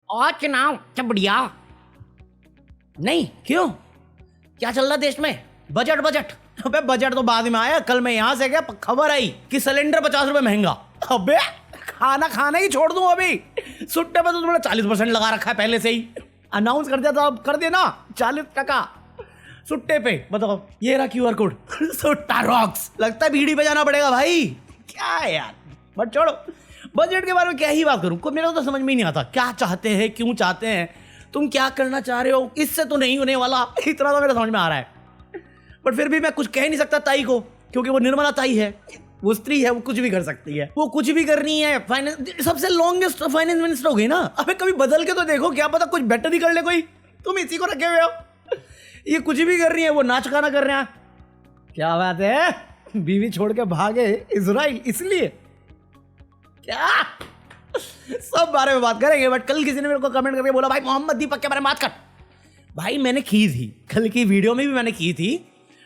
और चुनाव क्या बढ़िया नहीं। क्यों, क्या चल रहा देश में? बजट बजट अबे बजट तो बाद में आया। कल मैं यहां से गया, खबर आई कि सिलेंडर 50 रुपए महंगा। अबे खाना खाना ही छोड़ दूं अभी। सुट्टे पे तो तुमने 40% लगा रखा है पहले से ही। अनाउंस कर दिया था, कर देना 40% सुट्टे पे। बताओ, ये रहा QR कोड सुट्टा रॉक्स। लगता है बीड़ी पे जाना पड़ेगा भाई। क्या है यार, बट छोड़ो। बजट के बारे में क्या ही बात करूं, को मेरा तो समझ में ही नहीं आता। क्या चाहते हैं, क्यों चाहते हैं, तुम क्या करना चाह रहे हो? इससे तो नहीं होने वाला, इतना तो मेरे समझ में आ रहा है। बट फिर भी मैं कुछ कह नहीं सकता ताई को, क्योंकि वो निर्मला ताई है, वो स्त्री है, वो कुछ भी कर सकती है। वो कुछ भी करनी है। फाइनेंस सबसे लॉन्गेस्ट फाइनेंस मिनिस्टर हो गई ना। अबे कभी बदल के तो देखो, क्या पता कुछ बेटर ही कर ले कोई। तुम इसी को रखे हुए हो। ये कुछ भी कर रही है, वो नाच गाना कर रहे हैं। क्या बात है, बीवी छोड़ के भागे इजराइल इसलिए? क्या सब बारे में बात करेंगे। बट कल किसी ने मेरे को कमेंट करके बोला, भाई मोहम्मद दीपक के बारे में बात कर। भाई मैंने की थी, कल की वीडियो में भी मैंने की थी।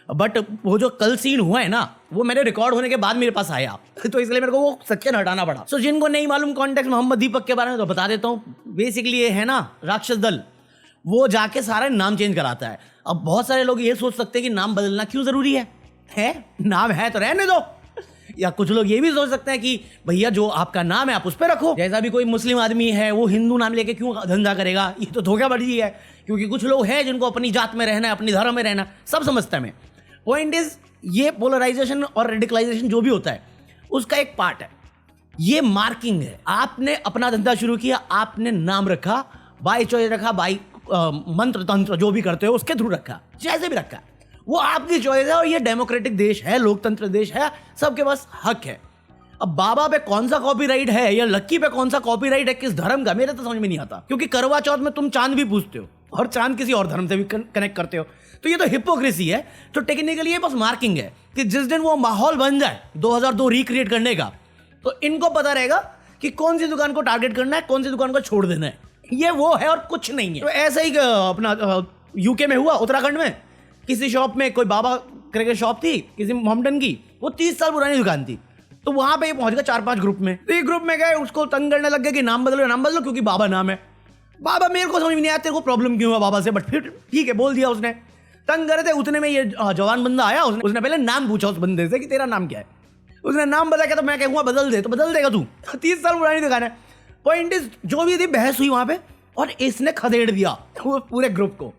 बट वो जो कल सीन हुआ है ना, वो मेरे रिकॉर्ड होने के बाद मेरे पास आया, तो इसलिए मेरे को वो सेक्शन हटाना पड़ा। सो जिनको नहीं मालूम कॉन्टेक्स्ट मोहम्मद दीपक के बारे में, तो बता देता हूँ। बेसिकली ये है ना राक्षस दल, वो जाके सारे नाम चेंज कराता है। अब बहुत सारे लोग ये सोच सकते हैं कि नाम बदलना क्यों जरूरी है? नाम है तो रहने दो। या कुछ लोग ये भी सोच सकते हैं कि भैया जो आपका नाम है आप उस पर रखो। जैसा भी कोई मुस्लिम आदमी है, वो हिंदू नाम लेके क्यों धंधा करेगा? ये तो धोखाधड़ी है। क्योंकि कुछ लोग हैं जिनको अपनी जात में रहना है, अपनी धर्म में रहना, सब समझता है मैं। पॉइंट इज, ये पोलराइजेशन और रेडिकलाइजेशन जो भी होता है, उसका एक पार्ट है। ये मार्किंग है। आपने अपना धंधा शुरू किया, आपने नाम रखा, बाई चॉइस रखा, बाई मंत्र तंत्र जो भी करते हो उसके थ्रू रखा, जैसे भी रखा, वो आपकी चॉइस है। और ये डेमोक्रेटिक देश है, लोकतंत्र देश है, सबके पास हक है। अब बाबा पे कौन सा कॉपीराइट है या लक्की पे कौन सा कॉपीराइट है, किस धर्म का, मेरे तो समझ में नहीं आता। क्योंकि करवा चौथ में तुम चांद भी पूछते हो और चांद किसी और धर्म से भी कनेक्ट करते हो, तो ये तो हिपोक्रेसी है। तो टेक्निकली ये बस मार्किंग है कि जिस दिन वो माहौल बन जाए 2002 रिक्रिएट करने का, तो इनको पता रहेगा कि कौन सी दुकान को टारगेट करना है, कौन सी दुकान को छोड़ देना है। ये वो है और कुछ नहीं है। तो ऐसा ही अपना यूके में हुआ, उत्तराखंड में किसी शॉप में कोई बाबा करके शॉप थी किसी मोहम्मडन की, वो 30 साल पुरानी दुकान थी। तो वहां पे पहुंच गया 4-5 ग्रुप में। तो एक ग्रुप में गए, उसको तंग करने लग गए कि नाम बदलो क्योंकि बाबा नाम है। बाबा, मेरे को समझ में नहीं आया तेरे को प्रॉब्लम क्यों हुआ बाबा से, बट फिर ठीक है बोल दिया उसने। तंग करे थे, उतने में ये जवान बंदा आया, उसने पहले नाम पूछा उस बंदे से कि तेरा नाम क्या है। उसने नाम बता के, तो मैं कहूँगा बदल दे, तो बदल देगा तू? 30 साल पुरानी दुकान है। पॉइंट इज, जो भी थी बहस हुई वहां पे, और इसने खदेड़ दिया वो पूरे ग्रुप को,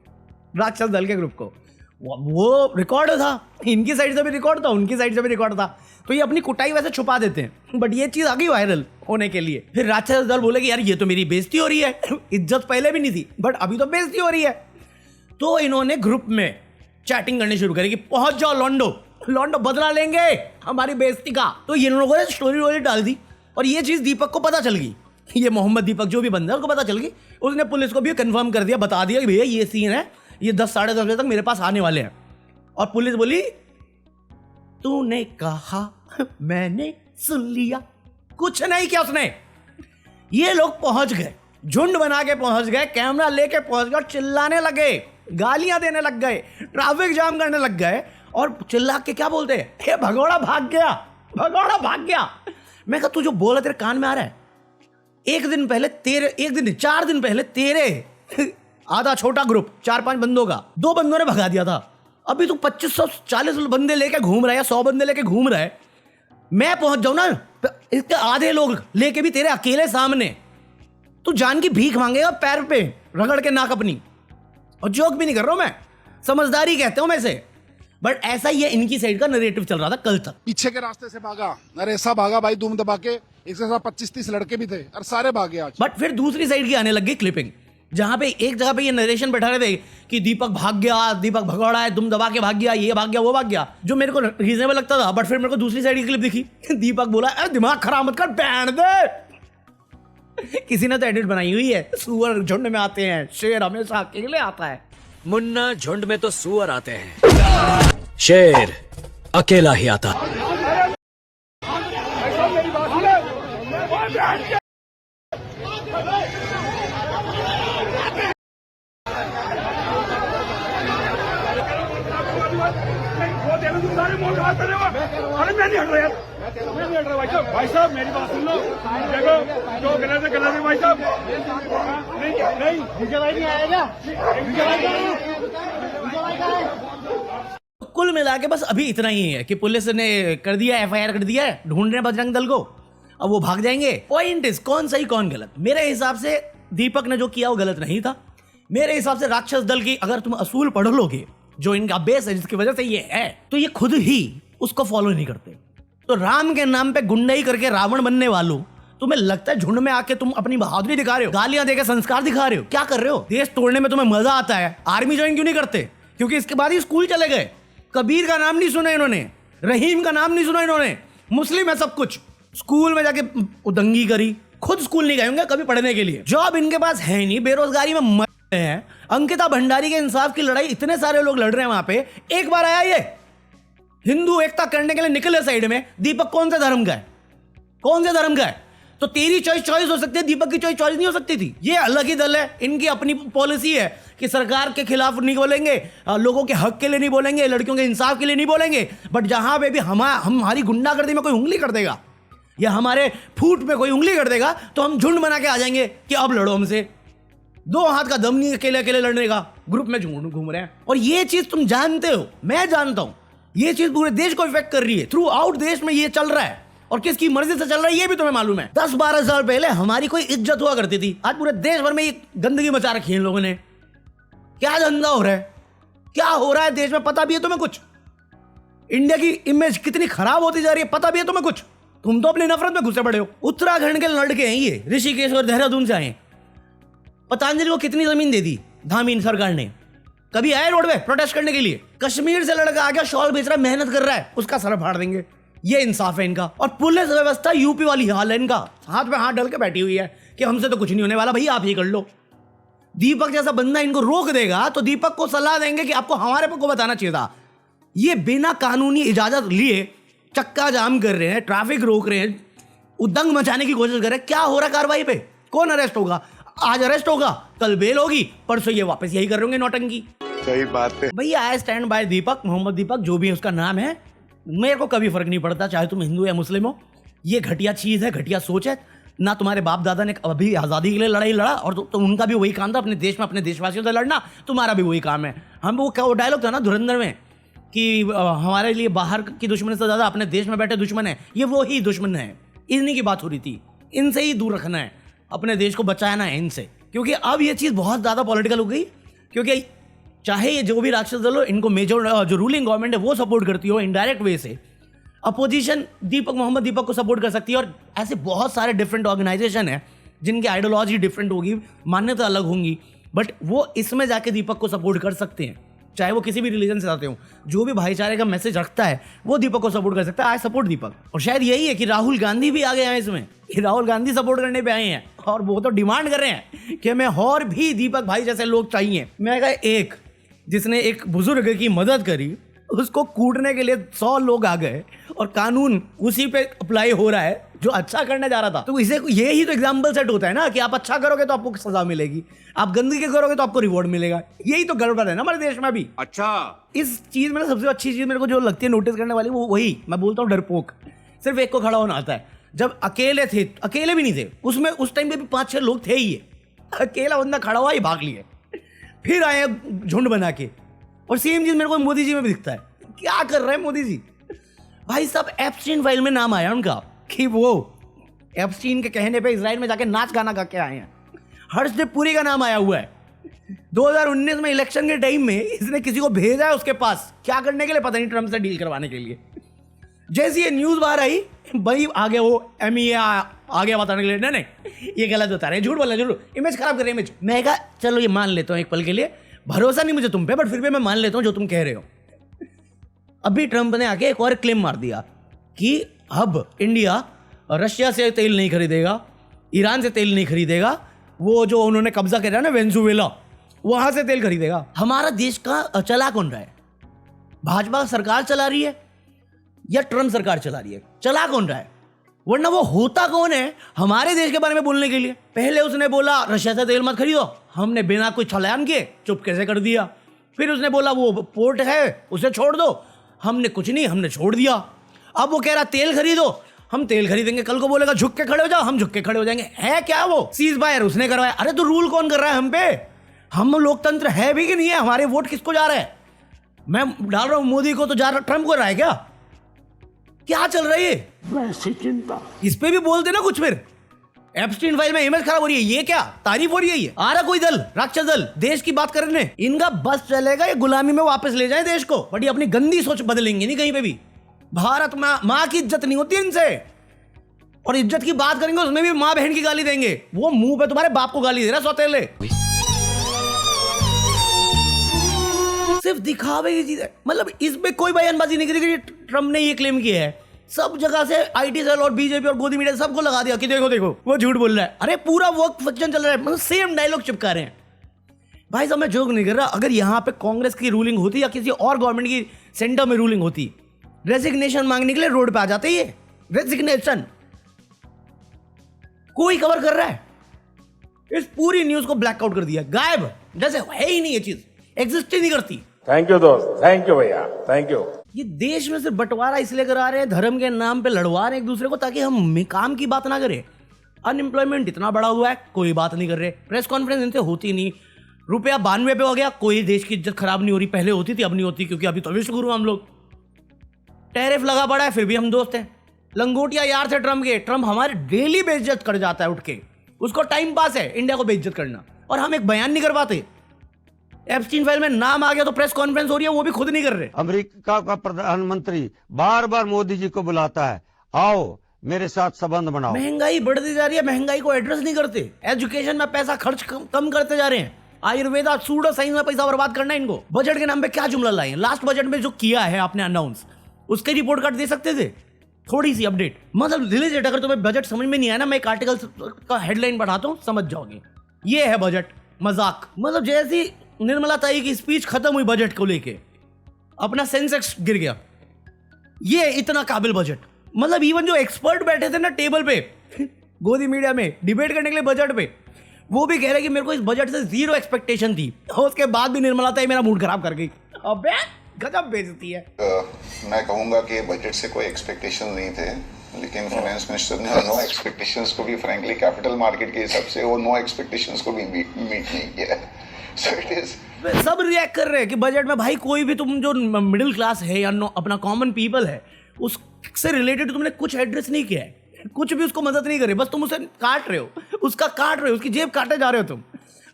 राक्षस दल के ग्रुप को। वो रिकॉर्ड था, इनकी साइड से भी रिकॉर्ड था, उनकी साइड से भी रिकॉर्ड था। तो ये अपनी कुटाई वैसे छुपा देते हैं, बट ये चीज आ गई वायरल होने के लिए। फिर राक्षस दल बोले कि यार ये तो मेरी बेइज्जती हो रही है। इज्जत पहले भी नहीं थी, बट अभी तो बेइज्जती हो रही है। तो इन्होंने ग्रुप में चैटिंग करनी शुरू करी कि पहुंच जाओ लॉन्डो बदला लेंगे हमारी बेइज्जती का। तो इन लोगों ने स्टोरी डाल दी, और ये चीज दीपक को पता चल गई। ये मोहम्मद दीपक जो भी बंदा है उसको पता चल गई। उसने पुलिस को भी कंफर्म कर दिया, बता दिया कि भैया ये सीन है, ये 10-10:30 बजे तक मेरे पास आने वाले हैं। और पुलिस बोली, तूने कहा मैंने सुन लिया। कुछ नहीं किया उसने। ये लोग पहुंच गए, झुंड बना के पहुंच गए, कैमरा लेके पहुंच गए, चिल्लाने लगे, गालियां देने लग गए, ट्रैफिक जाम करने लग गए। और चिल्ला के क्या बोलते हैं, हे भगोड़ा भाग गया, भगोड़ा भाग गया। मैं कहा, तू जो बोला तेरे कान में आ रहा है? 4 दिन पहले तेरे आधा छोटा ग्रुप 4-5 बंदों का 2 बंदों ने भगा दिया था। अभी तू 2540 बंदे लेके घूम रहा है, 100 बंदे लेके घूम रहा है। मैं पहुंच जाऊं ना, इसके आधे लोग लेके भी तेरे अकेले सामने, तू जान की भीख मांगेगा पैर पे रगड़ के नाक अपनी। और जोक भी नहीं कर रहा हूं मैं, समझदारी कहते हो मैं से। बट ऐसा ही है, इनकी साइड का नरेटिव चल रहा था कल तक। पीछे के रास्ते से भागा, अरे ऐसा भागा भाई धूम दबा के, एक से 25-30 लड़के भी थे और सारे भागे आज। बट फिर दूसरी साइड की आने लग गई क्लिपिंग, जहां पे एक जगह पे ये नरेशन बैठा रहे थे कि दीपक भाग गया, दीपक भगौड़ा है, दुम दबा के भाग गया, ये भाग गया, वो भाग गया, जो मेरे को रीजनेबल लगता था। बट फिर मेरे को दूसरी साइड की क्लिप दिखी, दीपक बोला, अरे दिमाग खराब मत कर, बैठ दे। किसी ने तो एडिट बनाई हुई है, सुअर झुंड में आते हैं, शेर हमेशा अकेले आता है। मुन्ना, झुंड में तो सुअर आते हैं, शेर अकेला ही आता। अरे मैं नहीं हट रहा यार, मैं नहीं हट रहा भाई साहब मेरी बात सुन लो। देखो जो गलत है भाई साहब, नहीं भाई नहीं आया क्या? विजय भाई कहाँ है? विजय भाई कहाँ है? कुल मिला के बस अभी इतना ही है कि पुलिस ने कर दिया, एफआईआर कर दिया है, ढूंढ रहे हैं बजरंग दल को, अब वो भाग जाएंगे। पॉइंट इज कौन सही कौन गलत। मेरे हिसाब से दीपक ने जो किया वो गलत नहीं था। मेरे हिसाब से राक्षस दल की अगर तुम असूल पढ़ लोगे, जो इनका बेस है जिसकी वजह से ये है, तो ये खुद ही उसको फॉलो नहीं करते। तो राम के नाम पे गुंडाई करके रावण बनने वालों, तुम्हें लगता है झुंड में आके तुम अपनी बहादुरी दिखा रहे हो, गालियां देके संस्कार दिखा रहे हो, क्या कर रहे हो? देश तोड़ने में तुम्हें मजा आता है, आर्मी ज्वाइन क्यों नहीं करते? क्योंकि इसके बाद ही स्कूल चले गए। कबीर का नाम नहीं सुना इन्होंने, रहीम का नाम नहीं सुना इन्होंने, मुस्लिम है सब कुछ। स्कूल में जाके उदंगी करी, खुद स्कूल नहीं गए होंगे कभी पढ़ने के लिए। जॉब इनके पास है नहीं, बेरोजगारी में मर रहे हैं। अंकिता भंडारी के इंसाफ की लड़ाई इतने सारे लोग लड़ रहे हैं वहां पे, एक बार आया ये हिंदू एकता करने के लिए निकले साइड में। दीपक कौन से धर्म का है? कौन से धर्म का है? तो तेरी चॉइस हो सकती है, दीपक की चॉइस नहीं हो सकती थी। ये अलग ही दल है, इनकी अपनी पॉलिसी है कि सरकार के खिलाफ नहीं बोलेंगे, लोगों के हक के लिए नहीं बोलेंगे, लड़कियों के इंसाफ के लिए नहीं बोलेंगे। बट जहां पे भी हमारी गुंडागर्दी में कोई उंगली कर देगा या हमारे फूट में कोई उंगली कर देगा, तो हम झुंड बना के आ जाएंगे कि अब लड़ो हमसे। दो हाथ का दम नहीं अकेले अकेले लड़ने का, ग्रुप में घूम रहे हैं। और ये चीज तुम जानते हो, मैं जानता हूं, ये चीज पूरे देश को इफेक्ट कर रही है। थ्रू आउट देश में ये चल रहा है, और किसकी मर्जी से चल रहा है ये भी तुम्हें मालूम है। 10-12 साल पहले हमारी कोई इज्जत हुआ करती थी, आज पूरे देश भर में ये गंदगी मचा रखी है इन लोगों ने। क्या धंधा हो रहा है, क्या हो रहा है देश में, पता भी है तुम्हें कुछ? इंडिया की इमेज कितनी खराब होती जा रही है, पता भी है तुम्हें कुछ? तुम तो अपनी नफरत में घुसे पड़े हो। उत्तराखंड के लड़के हैं ये, ऋषिकेश और देहरादून से आए। पतंजलि को कितनी जमीन दे दी धामी सरकार ने? कभी आए रोड पे प्रोटेस्ट करने के लिए? कश्मीर से लड़का आ गया, शॉल बेच रहा है, मेहनत कर रहा है, उसका सर फाड़ देंगे। ये इंसाफ है इनका। और पुलिस व्यवस्था यूपी वाली हाल है इनका, हाथ में हाथ डाल के बैठी हुई है कि हमसे तो कुछ नहीं होने वाला भाई, आप ही कर लो। दीपक जैसा बंदा इनको रोक देगा तो दीपक को सलाह देंगे कि आपको हमारे को बताना चाहिए था। ये बिना कानूनी इजाजत लिए चक्का जाम कर रहे हैं, ट्रैफिक रोक रहे हैं, उदंग मचाने की कोशिश कर रहे हैं। क्या हो रहा है कार्रवाई पे? कौन अरेस्ट होगा? आज अरेस्ट होगा, कल बेल होगी, परसों ये वापस यही कर रहे होंगे नौटंकी। सही बात है भैया। आई स्टैंड बाय दीपक, मोहम्मद दीपक, जो भी उसका नाम है। मेरे को कभी फर्क नहीं पड़ता चाहे तुम हिंदू या मुस्लिम हो। ये घटिया चीज है, घटिया सोच है ना। तुम्हारे बाप दादा ने अभी आज़ादी के लिए लड़ाई लड़ा, और तो उनका भी वही काम था अपने देश में अपने देशवासियों से लड़ना, तुम्हारा भी वही काम है। हम वो डायलॉग था ना धुरंधर में कि हमारे लिए बाहर की दुश्मन से ज़्यादा अपने देश में बैठे दुश्मन है। ये वो ही दुश्मन है, इन्हीं की बात हो रही थी। इनसे ही दूर रखना है, अपने देश को बचाना है इनसे। क्योंकि अब ये चीज़ बहुत ज़्यादा पॉलिटिकल हो गई। क्योंकि चाहे ये जो भी राक्षस दल हो, इनको मेजर जो रूलिंग गवर्नमेंट है वो सपोर्ट करती हो इनडायरेक्ट वे से, अपोजिशन मोहम्मद दीपक को सपोर्ट कर सकती है। और ऐसे बहुत सारे डिफरेंट ऑर्गेनाइजेशन है जिनकी आइडियोलॉजी डिफरेंट होगी, मान्यता अलग होंगी, बट वो इसमें जाके दीपक को सपोर्ट कर सकते हैं, चाहे वो किसी भी रिलीजन से आते हो। जो भी भाईचारे का मैसेज रखता है वो दीपक को सपोर्ट कर सकता है। आई सपोर्ट दीपक। और शायद यही है कि राहुल गांधी भी आ गए हैं इसमें, कि राहुल गांधी सपोर्ट करने पे आए हैं, और वो तो डिमांड कर रहे हैं कि हमें और भी दीपक भाई जैसे लोग चाहिए। मैं कहा एक जिसने एक बुजुर्ग की मदद करी, उसको कूटने के लिए 100 लोग आ गए, और कानून उसी पे अप्लाई हो रहा है जो अच्छा करने जा रहा था। तो इसे ये ही तो एग्जाम्पल सेट होता है ना कि आप अच्छा करोगे तो आपको सजा मिलेगी, आप गंदगी करोगे तो आपको रिवॉर्ड मिलेगा। यही तो गड़बड़ है ना हमारे देश में भी। अच्छा इस चीज में सबसे अच्छी चीज मेरे को जो लगती है नोटिस करने वाली, वो वही मैं बोलता हूँ डरपोक। सिर्फ एक को खड़ा होना आता है। जब अकेले थे, अकेले भी नहीं थे उसमें, उस टाइम पे भी 5-6 लोग थे ही, अकेला बंदा खड़ा हुआ ही भाग लिए, फिर आए झुंड बना के। और सेम चीज मेरे को मोदी जी में भी दिखता है। क्या कर रहे हैं मोदी जी भाई साहब? एप्स्टीन फाइल में नाम आया उनका कि वो एप्स्टीन के कहने पे इजराइल में जाके नाच गाना गा के आए हैं। हर्षदीप पुरी का नाम आया हुआ है। 2019 में इलेक्शन के टाइम में इसने किसी को भेजा है उसके पास, क्या करने के लिए पता नहीं, ट्रम्प से डील करवाने के लिए। जैसी ये न्यूज बाहर आई भाई आगे वो MEA आ गया बताने के लिए, नहीं ये गलत बता रहे हैं, झूठ बोल रहे हैं, इमेज खराब कर रहे हैं इमेज। मैं कहा चलो ये मान लेता हूँ एक पल के लिए, भरोसा नहीं मुझे तुम पे, बट फिर भी मैं मान लेता हूँ जो तुम कह रहे हो। अभी ट्रंप ने आके एक और क्लेम मार दिया कि अब इंडिया रशिया से तेल नहीं खरीदेगा, ईरान से तेल नहीं खरीदेगा, वो जो उन्होंने कब्जा किया ना वेनेजुएला, वहां से तेल खरीदेगा। हमारा देश का चला कौन रहा है? भाजपा सरकार चला रही है या ट्रंप सरकार चला रही है? चला कौन रहा है? वरना वो होता कौन है हमारे देश के बारे में बोलने के लिए? पहले उसने बोला रशिया से तेल मत खरीदो, हमने बिना कोई छलान किए चुपके से कर दिया। फिर उसने बोला वो पोर्ट है उसे छोड़ दो, हमने कुछ नहीं, हमने छोड़ दिया। अब वो कह रहा तेल खरीदो, हम तेल खरीदेंगे, कल को बोलेगा झुक के खड़े हो जाओ, हम झुक के खड़े हो जाएंगे। है क्या वो सीज फायर उसने करवाया? अरे तो रूल कौन कर रहा है हम पे? हम लोकतंत्र है भी कि नहीं है? हमारे वोट किसको जा रहे हैं? मैं डाल रहा हूं मोदी को, तो जा रहा ट्रम्प को रहा है क्या? क्या चल रहा है ये? वैसी चिंता इस पे भी बोल देना कुछ। फिर एप्स्टीन फाइल में इमेज खराब हो रही है, ये क्या तारीफ हो रही है? ये आ रहा कोई दल, राक्षस दल, देश की बात करने। इनका बस चलेगा ये गुलामी में वापस ले जाए देश को, बट ये अपनी गंदी सोच बदलेंगे नहीं कहीं पे भी। भारत माँ की इज्जत नहीं होती इनसे, और इज्जत की बात करेंगे उसमें भी माँ बहन की गाली देंगे। वो मुंह पे तुम्हारे बाप को गाली दे रहा सौतेले। सिर्फ दिखावे की चीज है, मतलब इसमें कोई बयानबाजी नहीं करी कि ट्रम्प ने ये क्लेम किया है। सब जगह से आईटी सेल और बीजेपी और गोदी मीडिया सबको लगा दिया कि देखो देखो वो झूठ बोल रहा है। अरे पूरा वर्क फंक्शन चल रहा है, मतलब सेम डायलॉग चिपका रहे हैं। भाई साहब मैं जोक नहीं कर रहा, अगर यहाँ पे कांग्रेस की रूलिंग होती या किसी और गवर्नमेंट की सेंटर में रूलिंग होती, रेजिग्नेशन मांगने के लिए रोड पे आ जाते। ये रेजिग्नेशन कोई कवर कर रहा है? इस पूरी न्यूज को ब्लैकआउट कर दिया, गायब, जैसे है ही नहीं, ये चीज एग्जिस्ट ही नहीं करती। थैंक यू दोस्त, थैंक यू भैया, थैंक यू। ये देश में सिर्फ बंटवारा इसलिए करा रहे हैं, धर्म के नाम पे लड़वा रहे हैं एक दूसरे को, ताकि हम काम की बात ना करें। अनएम्प्लॉयमेंट इतना बढ़ा हुआ है, कोई बात नहीं कर रहे। प्रेस कॉन्फ्रेंस इनसे होती नहीं। रुपया 92 पे हो गया, कोई देश की इज्जत खराब नहीं हो रही। पहले होती थी, अब नहीं होती, क्योंकि अभी तो विश्वगुरु हम लोग। टैरिफ लगा पड़ा है, फिर भी हम दोस्त हैं। लंगोटिया यार थे ट्रम्प के। ट्रम्प हमारे डेली बेइज्जत कर जाता है उठ के, उसको टाइम पास है इंडिया को बेइज्जत करना, और हम एक बयान नहीं कर पाते। एप्स्टीन फाइल में नाम आ गया तो प्रेस कॉन्फ्रेंस हो रही है, वो भी खुद नहीं कर रहे। अमेरिका का प्रधानमंत्री बार बार मोदी जी को बुलाता है, आओ मेरे साथ संबंध बनाओ। महंगाई बढ़ती जा रही है, महंगाई को एड्रेस नहीं करते। एजुकेशन में पैसा खर्च कम करते जा रहे हैं। आयुर्वेदा सूडो साइंस में पैसा बर्बाद करना है इनको। बजट के नाम पे क्या जुमला लाए? लास्ट बजट में जो किया है आपने अनाउंस, उसके रिपोर्ट कार्ड दे सकते थे, थोड़ी सी अपडेट। मतलब रिलीज, अगर तुम्हें बजट समझ में नहीं आया ना, मैं एक आर्टिकल का हेडलाइन पढ़ाता हूँ, समझ जाओगे। ये है बजट, मजाक। मतलब जैसी निर्मला ताई की स्पीच खत्म हुई बजट को लेके, अपना सेंसेक्स गिर गया। ये इतना काबिल बजट, मतलब इवन जो एक्सपर्ट बैठे थे ना टेबल पे गोदी मीडिया में डिबेट करने के लिए बजट पे, वो भी कह रहे कि मेरे को इस बजट से जीरो एक्सपेक्टेशन थी, और उसके बाद भी निर्मला ताई मेरा मूड खराब कर गई। अबे गजब बेइज्जती है। मैं कहूंगा कि बजट से कोई एक्सपेक्टेशन नहीं थे, लेकिन फाइनेंस मिनिस्टर ने नो एक्सपेक्टेशंस को भी फ्रैंकली कैपिटल मार्केट के हिसाब से वो नो एक्सपेक्टेशंस को भी मीट नहीं किया। सो इट इज, सब रिएक्ट कर रहे हैं कि बजट में भाई कोई भी, तुम जो मिडिल क्लास है या अपना कॉमन पीपल है, उससे रिलेटेड तुमने कुछ एड्रेस नहीं किया है, कुछ भी उसको मदद नहीं करे, बस तुम उसे काट रहे हो, उसका काट रहे हो, उसकी जेब काटे जा रहे हो तुम।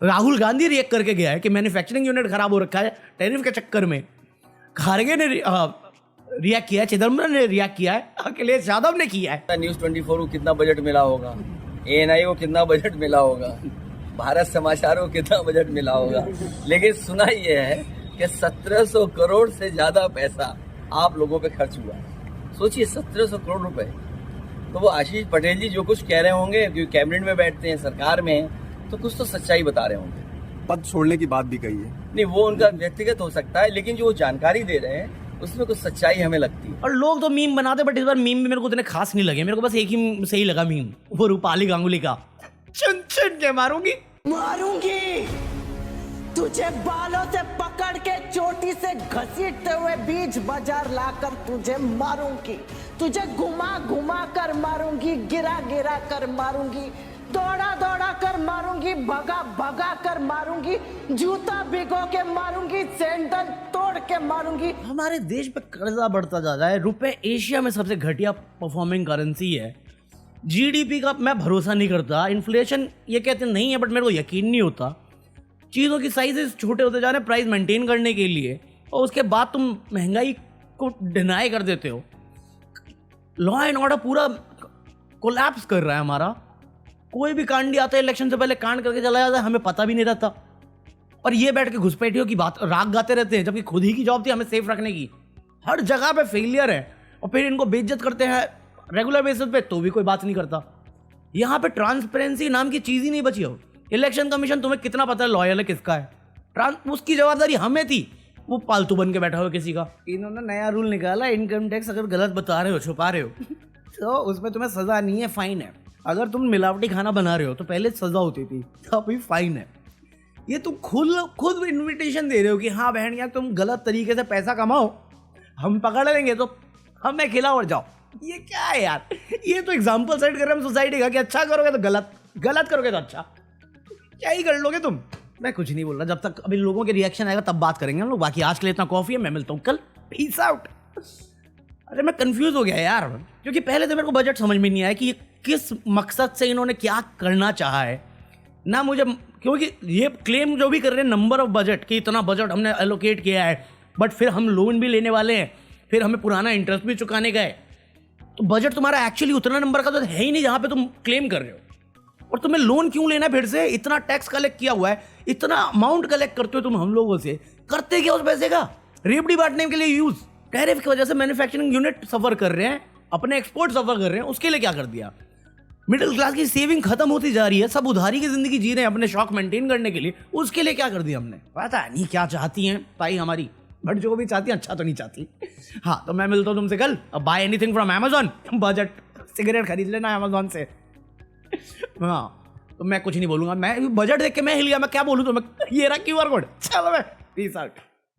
राहुल गांधी रिएक्ट करके गया है कि मैन्युफैक्चरिंग यूनिट खराब हो रखा है टैरिफ के चक्कर में। खारगे ने रिएक्ट किया है, चिदम्बरम ने रिएक्ट किया है, अखिलेश यादव ने किया है। न्यूज 24 को कितना बजट मिला होगा, ANI को कितना बजट मिला होगा, भारत समाचार को कितना बजट मिला होगा, लेकिन सुना ये है कि 1700 करोड़ से ज्यादा पैसा आप लोगों पे खर्च हुआ है। सोचिए 1700 करोड़ रुपए। तो वो आशीष पटेल जी जो कुछ कह रहे होंगे, क्योंकि कैबिनेट में बैठते हैं, सरकार में हैं, तो कुछ तो सच्चाई बता रहे होंगे। पद छोड़ने की बात भी कही है। नहीं, वो उनका व्यक्तिगत हो सकता है, लेकिन जो वो जानकारी दे रहे हैं उसमें कुछ सच्चाई हमें लगती है। और लोग तो मीम बनाते, बट इस बार मीम भी मेरे को उतने खास नहीं लगे। मेरे को बस एक ही सही लगा मीम, वो रूपाली गांगुली का, चुन चुन के मारूंगी तुझे बालों से पकड़ के चोटी से घसीटते हुए बीच बाजार लाकर तुझे मारूंगी, तुझे घुमा घुमा कर मारूंगी, गिरा गिरा कर मारूंगी, दौड़ा दौड़ा कर मारूंगी, भगा भगा कर मारूंगी, जूता भिगो के मारूंगी, सैंडल तोड़ के मारूंगी। हमारे देश पे कर्जा बढ़ता जा रहा है। रुपए एशिया में सबसे घटिया परफॉर्मिंग करेंसी है। जीडीपी का मैं भरोसा नहीं करता। इन्फ्लेशन ये कहते नहीं है, बट मेरे को यकीन नहीं होता। चीज़ों की साइजेस छोटे होते जा रहे हैं प्राइस मेंटेन करने के लिए, और उसके बाद तुम महंगाई को डिनाई कर देते हो। लॉ एंड ऑर्डर पूरा कोलैप्स कर रहा है हमारा। कोई भी कांडी आता है इलेक्शन से पहले कांड करके चला जाता है, हमें पता भी नहीं रहता। और ये बैठ के घुसपैठियों की बात राग गाते रहते हैं, जबकि खुद ही की जॉब थी हमें सेफ रखने की। हर जगह पे फेलियर है, और फिर इनको बेइज्जत करते हैं रेगुलर बेसिस पे, तो भी कोई बात नहीं करता। यहाँ पे ट्रांसपेरेंसी नाम की चीज़ ही नहीं बची हो। इलेक्शन कमीशन तुम्हें कितना पता है लॉयल है किसका है? उसकी जवाबदारी हमें थी, वो पालतू बन के बैठा हुआ किसी का। इन्होंने नया रूल निकाला, इनकम टैक्स अगर गलत बता रहे हो, छुपा रहे हो तो उसमें तुम्हें सजा नहीं है, फाइन है। अगर तुम मिलावटी खाना बना रहे हो तो पहले सजा होती थी, तो अभी फाइन है। ये तुम खुद इन्विटेशन दे रहे हो कि हाँ बहन यार तुम गलत तरीके से पैसा कमाओ, हम पकड़ लेंगे तो हमें खिलाओ और जाओ। ये क्या है यार, ये तो एग्जाम्पल सेट कर रहे हैं हम सोसाइटी का कि अच्छा करोगे तो गलत, गलत करोगे तो अच्छा, क्या ही कर लोगे तुम। मैं कुछ नहीं बोल रहा, जब तक अभी लोगों के रिएक्शन आएगा तब बात करेंगे हम लोग। बाकी आज के लिए इतना कॉफी है, मैं मिलता हूँ कल, पीस आउट। अरे मैं कंफ्यूज हो गया यार, क्योंकि पहले तो मेरे को बजट समझ में नहीं आया कि ये किस मकसद से इन्होंने क्या करना चाहा है ना मुझे, क्योंकि ये क्लेम जो भी कर रहे हैं नंबर ऑफ बजट कि इतना बजट हमने एलोकेट किया है, बट फिर हम लोन भी लेने वाले हैं, फिर हमें पुराना इंटरेस्ट भी चुकाने का है, तो बजट तुम्हारा एक्चुअली उतना नंबर का तो है ही नहीं जहां पे तुम क्लेम कर रहे हो। और तुम्हें लोन क्यों लेना है फिर से, इतना टैक्स कलेक्ट किया हुआ है, इतना अमाउंट कलेक्ट करते हो तुम हम लोगों से, करते क्या उस पैसे का, रेवड़ी बांटने के लिए यूज। टैरिफ की वजह से मैन्युफैक्चरिंग यूनिट सफर कर रहे हैं, अपने एक्सपोर्ट सफर कर रहे हैं, उसके लिए क्या कर दिया। मिडिल क्लास की सेविंग खत्म होती जा रही है, सब उधारी की जिंदगी जी रहे हैं अपने शौक मेंटेन करने के लिए, उसके लिए क्या कर दिया हमने। पता नहीं क्या चाहती हैं भाई हमारी, बट जो भी चाहती है अच्छा तो नहीं चाहती। हाँ तो मैं मिलता हूँ तुमसे कल। Buy anything from Amazon, budget cigarette खरीद लेना अमेजॉन से। हाँ तो मैं कुछ नहीं बोलूंगा, मैं बजट देख के मैं हिल गया, मैं क्या बोलूँ तुम्हें, ये रहा QR कोड। चलो मैं पीस आउट।